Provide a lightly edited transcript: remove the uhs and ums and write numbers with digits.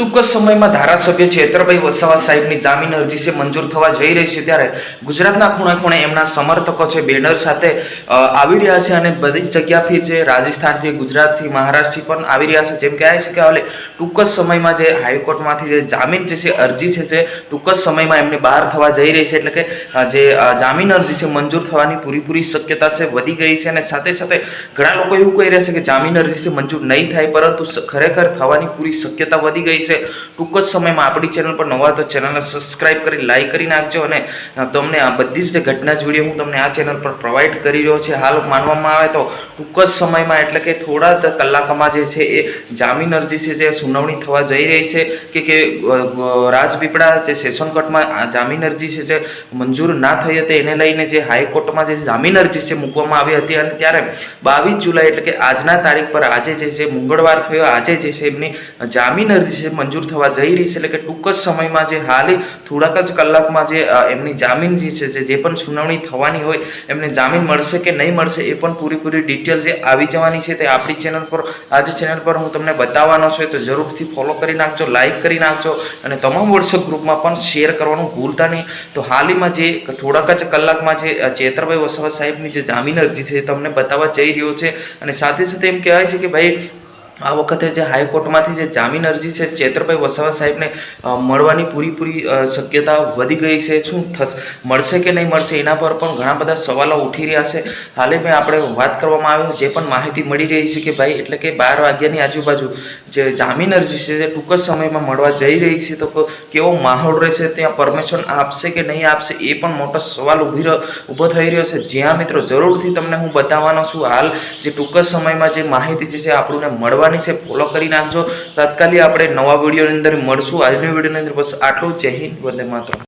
ટૂંક જ સમયમાં ધારાસભ્ય ચેતરભાઈ વસાવા સાહેબની જામીન અરજી છે મંજૂર થવા જઈ રહી છે, ત્યારે ગુજરાતના ખૂણે ખૂણે એમના સમર્થકો છે બેનર સાથે આવી રહ્યા છે અને બધી જ જગ્યાથી જે રાજસ્થાનથી, ગુજરાતથી, મહારાષ્ટ્રથી પણ આવી રહ્યા છે. જેમ કહેવાય છે કે હવે ટૂંક જ સમયમાં જે હાઈકોર્ટમાંથી જે જામીન જે અરજી છે તે ટૂંક જ સમયમાં એમને બહાર થવા જઈ રહી છે. એટલે કે જે જામીન અરજી છે મંજૂર થવાની પૂરી શક્યતા છે વધી ગઈ છે. અને સાથે સાથે ઘણા લોકો એવું કહી રહ્યા છે કે જામીન અરજી છે મંજૂર નહીં થાય, પરંતુ ખરેખર થવાની પૂરી શક્યતા વધી ગઈ છે. ટૂંક જ સમયમાં આપણી ચેનલ પર નવા તો ચેનલને સબસ્ક્રાઇબ કરી લાઈક કરી નાખજો. અને તમને આ બધી જ ઘટના જ વિડીયો હું તમને આ ચેનલ પર પ્રોવાઈડ કરી રહ્યો છે. હાલ માનવામાં આવે તો ટૂંક જ સમયમાં એટલે કે થોડા જ કલાકમાં જે છે એ જામીન અરજી છે જે સુનાવણી થવા જઈ રહી છે કે રાજપીપળા જે સેશન કોર્ટમાં જામીન અરજી છે જે મંજૂર ના થઈ હતી એને લઈને જે હાઈકોર્ટમાં જે જામીન અરજી છે મૂકવામાં આવી હતી. અને ત્યારે 22 જુલાઈ એટલે કે આજના તારીખ પર આજે જે છે મંગળવાર થયો, આજે જે છે એમની જામીન અરજી છે મંજૂર થવા જઈ રહી છે. એટલે કે ટૂંક જ સમયમાં જે હાલ થોડાક જ કલાકમાં જે એમની જામીન જે છે જે પણ સુનાવણી થવાની હોય એમને જામીન મળશે કે નહીં મળશે એ પણ પૂરી ડિટેલ જે આવી જવાની છે તે આપણી ચેનલ પર આજે ચેનલ પર હું તમને બતાવવાનો છું. તો જરૂરથી ફોલો કરી નાખજો, લાઈક કરી નાખજો અને તમામ વોટ્સઅપ ગ્રુપમાં પણ શેર કરવાનું ભૂલતા નહીં. તો હાલમાં જે થોડાક જ કલાકમાં જે ચેતરભાઈ વસાવા સાહેબની જે જામીન અરજી છે તમને બતાવવા જઈ રહ્યો છે. અને સાથે સાથે એમ કહેવાય છે કે ભાઈ આ વખતે જે હાઈકોર્ટમાંથી જે જામીન અરજી છે ચેતરભાઈ વસાવા સાહેબને મળવાની પૂરી શક્યતા વધી ગઈ છે. શું થશે, મળશે કે નહીં મળશે એના પર પણ ઘણા બધા સવાલો ઉઠી રહ્યા છે. હાલે મેં આપણે વાત કરવામાં આવ્યો જે પણ માહિતી મળી રહી છે કે ભાઈ એટલે કે 12 વાગ્યાની આજુબાજુ જે જામીન અરજી છે તે ટૂંક જ સમયમાં મળવા જઈ રહી છે. તો કેવો માહોલ રહેશે, ત્યાં પરમિશન આપશે કે નહીં આપશે એ પણ મોટો સવાલ ઊભો થઈ રહ્યો છે. જ્યાં મિત્રો જરૂરથી તમને હું બતાવવાનો છું હાલ જે ટૂંક જ સમયમાં જે માહિતી છે આપણને મળવા છે. ફોલો કરી નાખજો. તાત્કાલિક આપણે નવા વિડીયોની અંદર મળશું. આજની વિડીયોની અંદર બસ આટલું. જય હિન્દ, વંદે માતરમ.